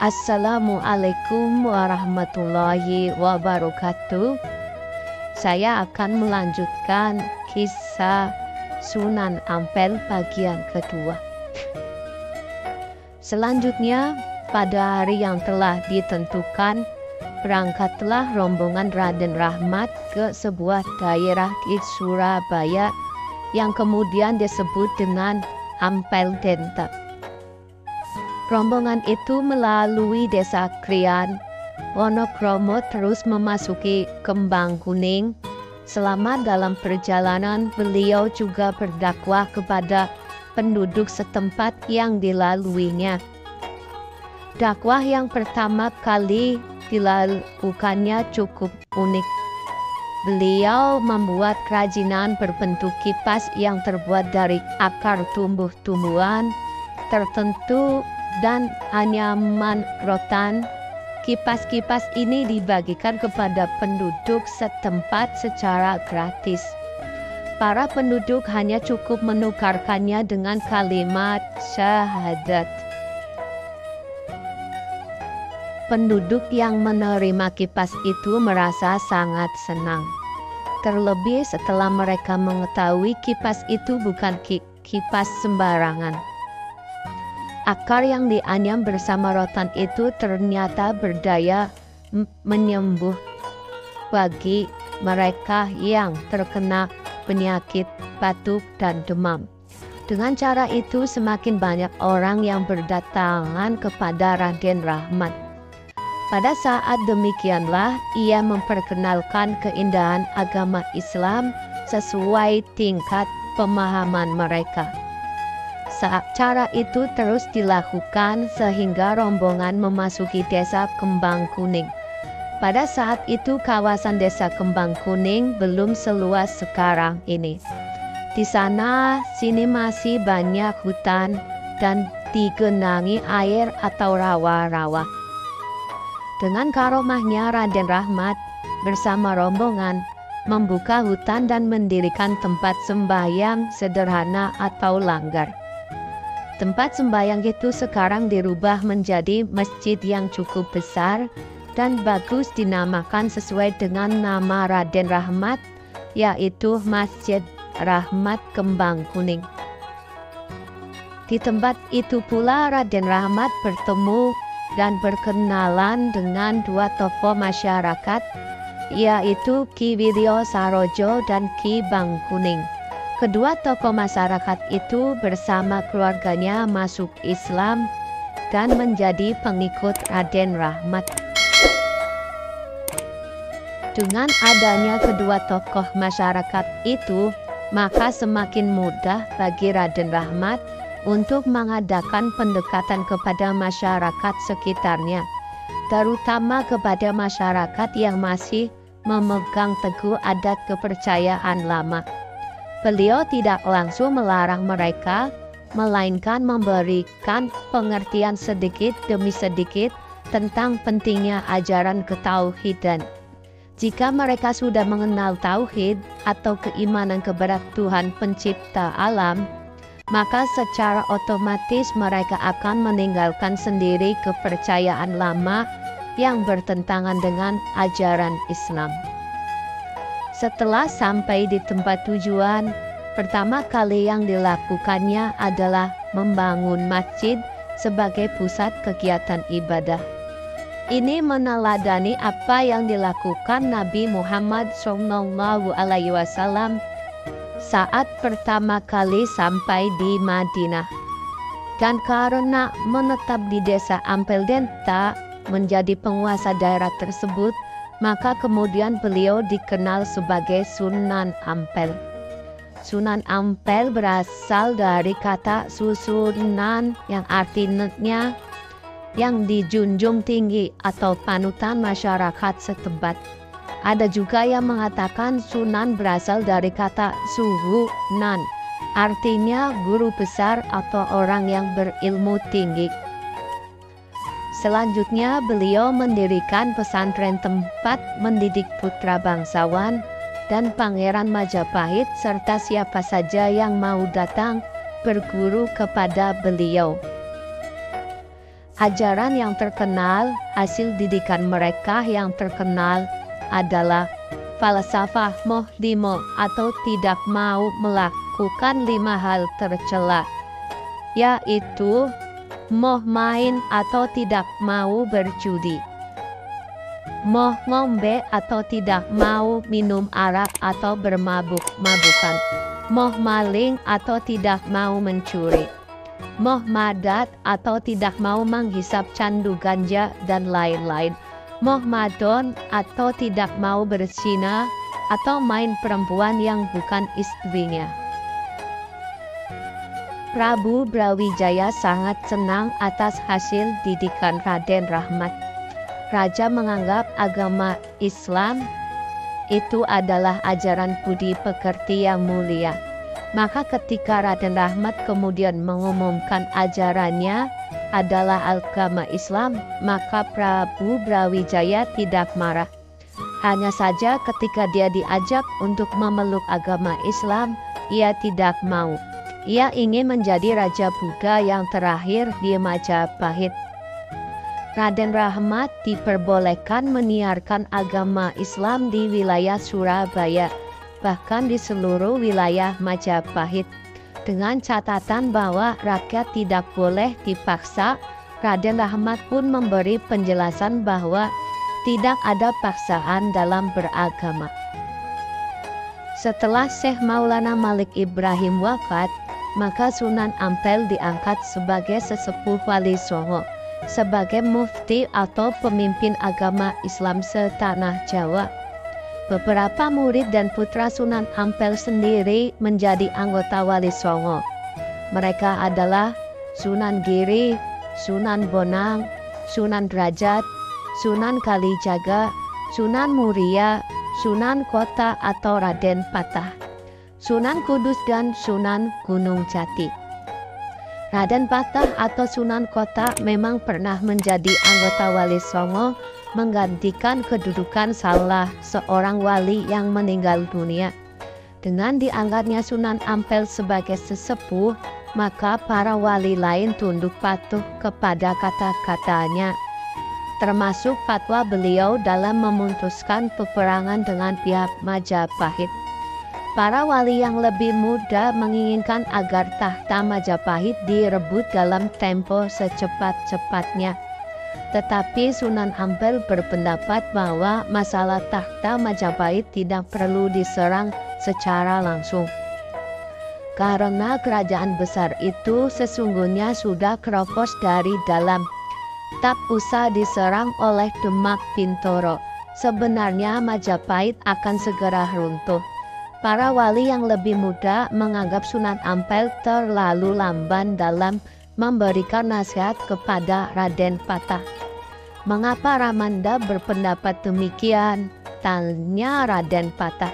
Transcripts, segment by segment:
Assalamualaikum warahmatullahi wabarakatuh. Saya akan melanjutkan kisah Sunan Ampel bagian kedua. Selanjutnya, pada hari yang telah ditentukan, berangkatlah rombongan Raden Rahmat ke sebuah daerah di Surabaya yang kemudian disebut dengan Ampel Denta. Rombongan itu melalui desa Krian, Wonokromo terus memasuki Kembang Kuning. Selama dalam perjalanan, beliau juga berdakwah kepada penduduk setempat yang dilaluinya. Dakwah yang pertama kali dilakukannya cukup unik. Beliau membuat kerajinan berbentuk kipas yang terbuat dari akar tumbuh-tumbuhan tertentu dan anyaman rotan. Kipas-kipas ini dibagikan kepada penduduk setempat secara gratis. Para penduduk hanya cukup menukarkannya dengan kalimat syahadat. Penduduk yang menerima kipas itu merasa sangat senang. Terlebih setelah mereka mengetahui kipas itu bukan kipas sembarangan. Akar yang dianyam bersama rotan itu ternyata berdaya menyembuh bagi mereka yang terkena penyakit batuk dan demam. Dengan cara itu semakin banyak orang yang berdatangan kepada Raden Rahmat. Pada saat demikianlah ia memperkenalkan keindahan agama Islam sesuai tingkat pemahaman mereka. Cara itu terus dilakukan sehingga rombongan memasuki desa Kembang Kuning. Pada saat itu kawasan desa Kembang Kuning belum seluas sekarang ini. Di sana sini masih banyak hutan dan digenangi air atau rawa-rawa. Dengan karomahnya Raden Rahmat bersama rombongan membuka hutan dan mendirikan tempat sembahyang sederhana atau langgar. Tempat sembahyang itu sekarang dirubah menjadi masjid yang cukup besar dan bagus, dinamakan sesuai dengan nama Raden Rahmat, yaitu Masjid Rahmat Kembang Kuning. Di tempat itu pula Raden Rahmat bertemu dan berkenalan dengan dua tokoh masyarakat, yaitu Ki Wiryo Sarojo dan Ki Bangkuning. Kedua tokoh masyarakat itu bersama keluarganya masuk Islam dan menjadi pengikut Raden Rahmat. Dengan adanya kedua tokoh masyarakat itu, maka semakin mudah bagi Raden Rahmat untuk mengadakan pendekatan kepada masyarakat sekitarnya, terutama kepada masyarakat yang masih memegang teguh adat kepercayaan lama. Beliau tidak langsung melarang mereka, melainkan memberikan pengertian sedikit demi sedikit tentang pentingnya ajaran ketauhidan. Jika mereka sudah mengenal tauhid atau keimanan kepada Tuhan pencipta alam, maka secara otomatis mereka akan meninggalkan sendiri kepercayaan lama yang bertentangan dengan ajaran Islam. Setelah sampai di tempat tujuan, pertama kali yang dilakukannya adalah membangun masjid sebagai pusat kegiatan ibadah. Ini meneladani apa yang dilakukan Nabi Muhammad SAW saat pertama kali sampai di Madinah. Dan karena menetap di desa Ampel Denta menjadi penguasa daerah tersebut, maka kemudian beliau dikenal sebagai Sunan Ampel. Sunan Ampel berasal dari kata susunan yang artinya yang dijunjung tinggi atau panutan masyarakat setempat. Ada juga yang mengatakan Sunan berasal dari kata suhunan, artinya guru besar atau orang yang berilmu tinggi. Selanjutnya beliau mendirikan pesantren tempat mendidik putra bangsawan dan Pangeran Majapahit serta siapa saja yang mau datang berguru kepada beliau. Ajaran yang terkenal, hasil didikan mereka yang terkenal adalah falsafah mohdimo atau tidak mau melakukan 5 hal tercela, yaitu moh main atau tidak mau berjudi, moh ngombe atau tidak mau minum arak atau bermabuk-mabukan, moh maling atau tidak mau mencuri, moh madat atau tidak mau menghisap candu ganja dan lain-lain, moh madon atau tidak mau berzina atau main perempuan yang bukan istrinya. Prabu Brawijaya sangat senang atas hasil didikan Raden Rahmat. Raja menganggap agama Islam itu adalah ajaran budi pekerti yang mulia. Maka ketika Raden Rahmat kemudian mengumumkan ajarannya adalah agama Islam, maka Prabu Brawijaya tidak marah. Hanya saja ketika dia diajak untuk memeluk agama Islam, ia tidak mau. Ia ingin menjadi Raja Buddha yang terakhir di Majapahit. Raden Rahmat diperbolehkan menyiarkan agama Islam di wilayah Surabaya, bahkan di seluruh wilayah Majapahit, dengan catatan bahwa rakyat tidak boleh dipaksa. Raden Rahmat pun memberi penjelasan bahwa tidak ada paksaan dalam beragama. Setelah Syekh Maulana Malik Ibrahim wafat, maka Sunan Ampel diangkat sebagai sesepuh Wali Songo, sebagai mufti atau pemimpin agama Islam setanah Jawa. Beberapa murid dan putra Sunan Ampel sendiri menjadi anggota Wali Songo. Mereka adalah Sunan Giri, Sunan Bonang, Sunan Derajat, Sunan Kalijaga, Sunan Muria, Sunan Kota atau Raden Patah, Sunan Kudus dan Sunan Gunung Jati. Raden Patah atau Sunan Kota memang pernah menjadi anggota Wali Songo, menggantikan kedudukan salah seorang wali yang meninggal dunia. Dengan diangkatnya Sunan Ampel sebagai sesepuh, maka para wali lain tunduk patuh kepada kata-katanya, termasuk fatwa beliau dalam memutuskan peperangan dengan pihak Majapahit. Para wali yang lebih muda menginginkan agar tahta Majapahit direbut dalam tempo secepat-cepatnya. Tetapi Sunan Ampel berpendapat bahwa masalah tahta Majapahit tidak perlu diserang secara langsung, karena kerajaan besar itu sesungguhnya sudah keropos dari dalam. Tak usah diserang oleh Demak Bintoro. Sebenarnya Majapahit akan segera runtuh. Para wali yang lebih muda menganggap Sunan Ampel terlalu lamban dalam memberikan nasihat kepada Raden Patah. Mengapa Ramanda berpendapat demikian? Tanya Raden Patah,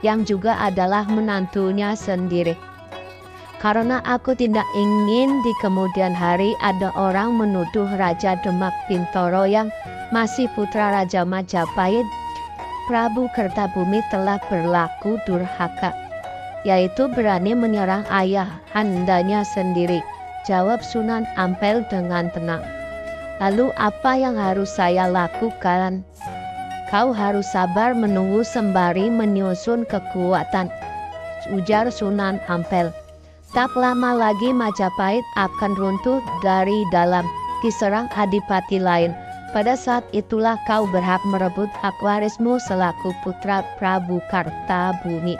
yang juga adalah menantunya sendiri. Karena aku tidak ingin di kemudian hari ada orang menuduh Raja Demak Bintoro yang masih putra Raja Majapahit, Prabu Kertabumi telah berlaku durhaka, yaitu berani menyerang ayah handanya sendiri. Jawab Sunan Ampel dengan tenang. Lalu apa yang harus saya lakukan? Kau harus sabar menunggu sembari menyusun kekuatan, ujar Sunan Ampel. Tak lama lagi Majapahit akan runtuh dari dalam, diserang adipati lain. Pada saat itulah kau berhak merebut hak warismu selaku putra Prabu Kartabumi.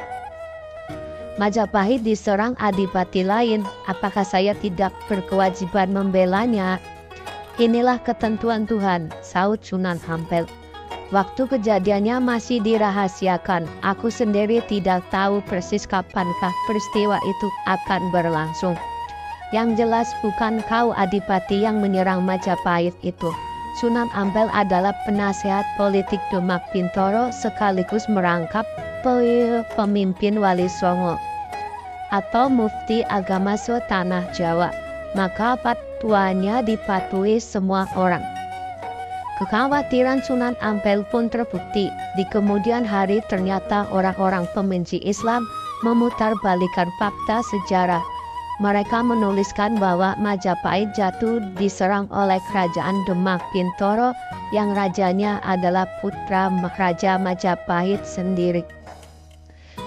Majapahit diserang adipati lain, apakah saya tidak berkewajiban membelanya? Inilah ketentuan Tuhan, saut Sunan Ampel. Waktu kejadiannya masih dirahasiakan. Aku sendiri tidak tahu persis kapankah peristiwa itu akan berlangsung. Yang jelas bukan kau adipati yang menyerang Majapahit itu. Sunan Ampel adalah penasehat politik Demak Bintoro sekaligus merangkap pemimpin Wali Songo atau mufti agama setanah Jawa. Maka fatwanya dipatuhi semua orang. Kekhawatiran Sunan Ampel pun terbukti. Di kemudian hari ternyata orang-orang pembenci Islam memutarbalikan fakta sejarah. mereka menuliskan bahwa Majapahit jatuh diserang oleh kerajaan Demak Bintoro yang rajanya adalah putra Raja Majapahit sendiri.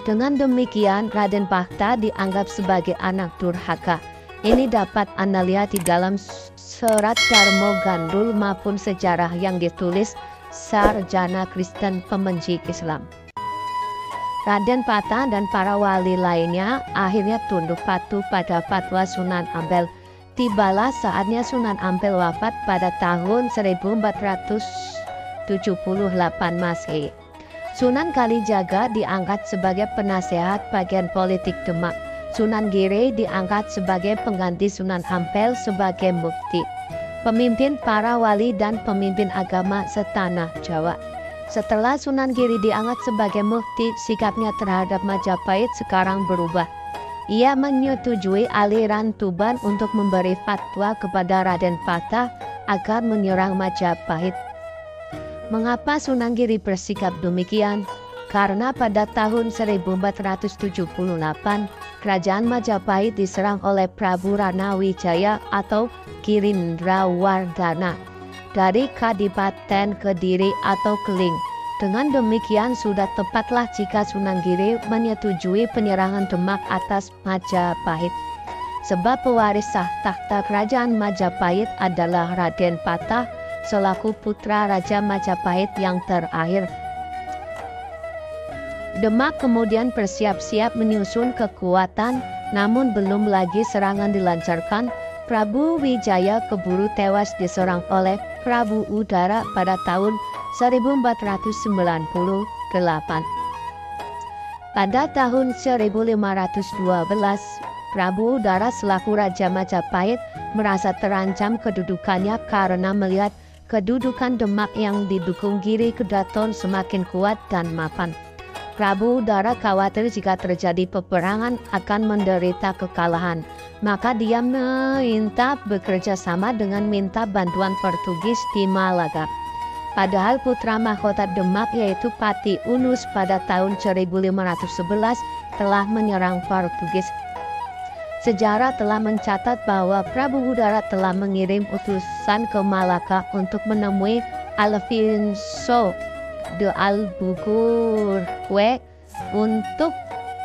Dengan demikian, Raden Phahta dianggap sebagai anak durhaka. Ini dapat Anda lihat di dalam Serat Darmo Gandul maupun sejarah yang ditulis sarjana Kristen pembenci Islam. Raden Phahta dan para wali lainnya akhirnya tunduk patuh pada fatwa Sunan Ampel. Tibalah saatnya Sunan Ampel wafat pada tahun 1478 Masehi. Sunan Kalijaga diangkat sebagai penasehat bagian politik Demak. Sunan Giri diangkat sebagai pengganti Sunan Ampel sebagai mufti, pemimpin para wali dan pemimpin agama setanah Jawa. Setelah Sunan Giri diangkat sebagai mufti, sikapnya terhadap Majapahit sekarang berubah. Ia menyetujui aliran Tuban untuk memberi fatwa kepada Raden Phahta agar menyerang Majapahit. Mengapa Sunan Giri bersikap demikian? Karena pada tahun 1478, kerajaan Majapahit diserang oleh Prabu Rana Wijaya atau Girindrawardhana dari Kadipaten Kediri atau Keling. Dengan demikian sudah tepatlah jika Sunan Giri menyetujui penyerangan Demak atas Majapahit. Sebab pewaris sah takhta kerajaan Majapahit adalah Raden Phahta selaku putra Raja Majapahit yang terakhir. Demak kemudian bersiap-siap menyusun kekuatan, namun belum lagi serangan dilancarkan. Prabu Wijaya keburu tewas diserang oleh Prabu Udara pada tahun 1498. Pada tahun 1512, Prabu Udara selaku Raja Majapahit merasa terancam kedudukannya karena melihat kedudukan Demak yang didukung Giri Kedaton semakin kuat dan mapan. Prabu Udara khawatir jika terjadi peperangan akan menderita kekalahan, maka dia minta bekerja sama dengan minta bantuan Portugis di Malaga. Padahal putra mahkota Demak yaitu Pati Unus pada tahun 1511 telah menyerang Portugis. Sejarah telah mencatat bahwa Prabu Udara telah mengirim utusan ke Malaka untuk menemui Alfonso de Albuquerque untuk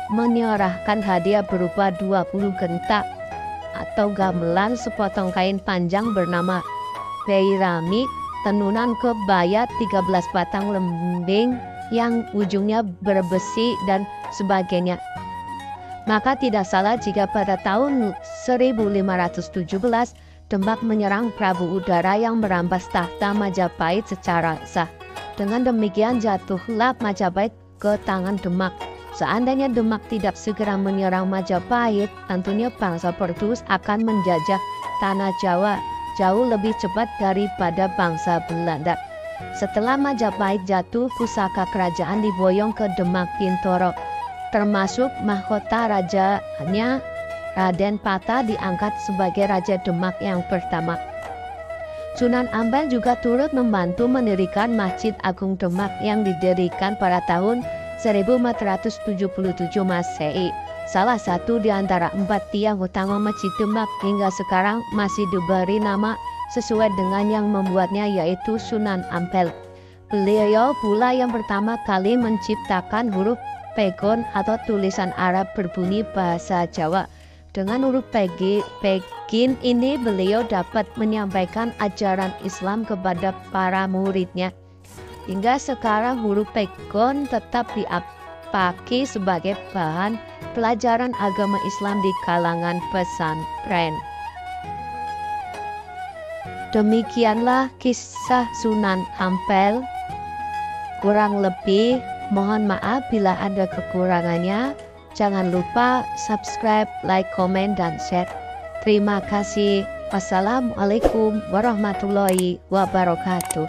menyerahkan hadiah berupa 20 gentak atau gamelan sepotong kain panjang bernama peirami, tenunan kebaya 13 batang lembing yang ujungnya berbesi dan sebagainya. Maka tidak salah jika pada tahun 1517 Demak menyerang Prabu Udara yang merampas tahta Majapahit secara sah. Dengan demikian jatuhlah Majapahit ke tangan Demak. Seandainya Demak tidak segera menyerang Majapahit, tentunya bangsa Portugis akan menjajah tanah Jawa jauh lebih cepat daripada bangsa Belanda. Setelah Majapahit jatuh, pusaka kerajaan diboyong ke Demak Bintoro, termasuk mahkota rajanya. Raden Phahta diangkat sebagai Raja Demak yang pertama. Sunan Ampel juga turut membantu mendirikan Masjid Agung Demak yang didirikan pada tahun 1477 Masehi. Salah satu di antara 4 tiang utama Masjid Demak hingga sekarang masih diberi nama sesuai dengan yang membuatnya, yaitu Sunan Ampel. Beliau pula yang pertama kali menciptakan huruf pegon atau tulisan Arab berbunyi bahasa Jawa. Dengan huruf pegin ini beliau dapat menyampaikan ajaran Islam kepada para muridnya. Hingga sekarang huruf pegon tetap dipakai sebagai bahan pelajaran agama Islam di kalangan pesantren. Demikianlah kisah Sunan Ampel. Kurang lebih mohon maaf bila ada kekurangannya. Jangan lupa subscribe, like, komen, dan share. Terima kasih. Wassalamualaikum warahmatullahi wabarakatuh.